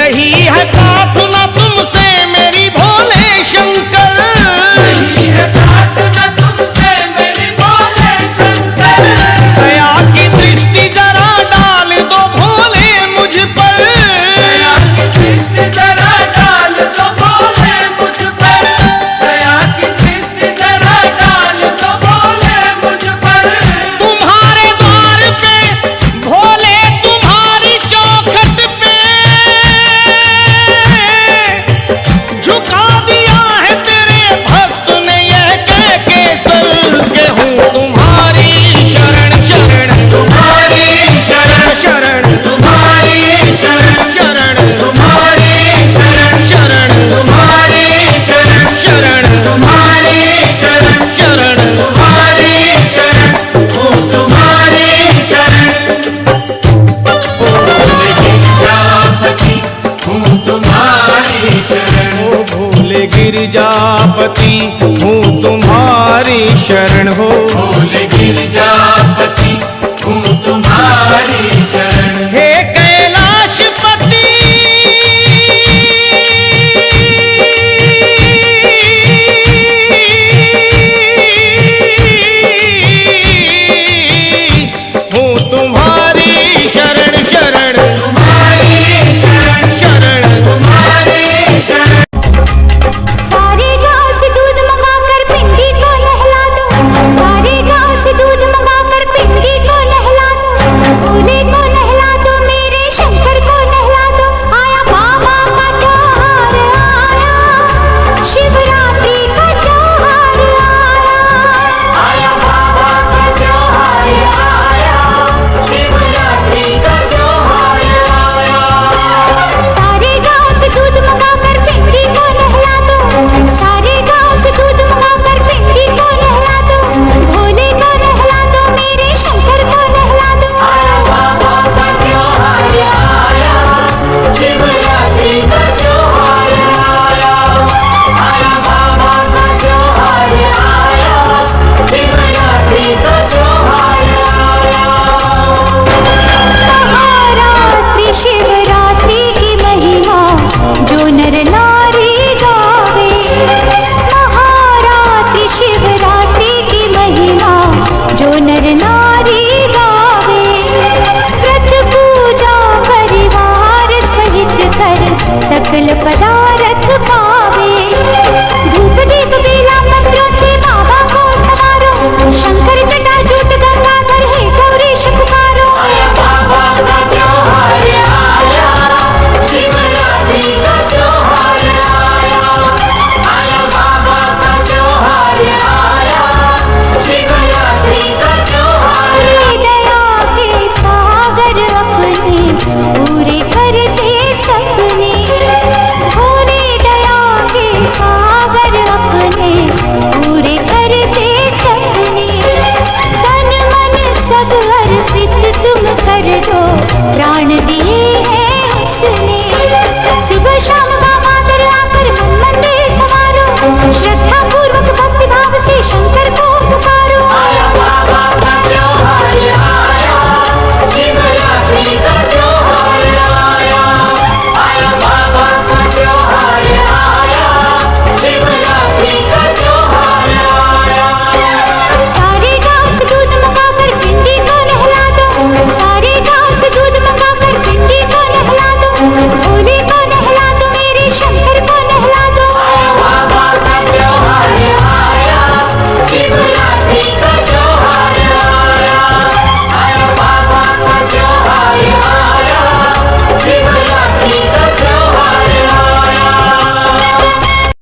यही है प्रार्थना तुमसे मेरी भोले शंकर, यही है प्रार्थना तुमसे मेरी भोले शंकर। दया की दृष्टि जरा डाल दो भोले मुझ पर, दया की दृष्टि जरा डाल दो भोले मुझ पर, दया की दृष्टि जरा डाल दो भोले मुझ पर। तुम्हारे द्वार पे भोले तुम्हारी चौखट पे झुका दिया है तेरे भक्त ने यह कह के सर के हूँ तुम्हारी शरण शरण, तुम्हारी शरण शरण तुम्हारी शरण शरण तुम्हारी शरण शरण तुम्हारी शरण शरण तुम्हारी शरण शरण तुम्हारी शरण ओ तुम्हारी शरण। भोले गिरजापति हूँ तुम्हारी शरण, ओ भोले गिरजापति हूँ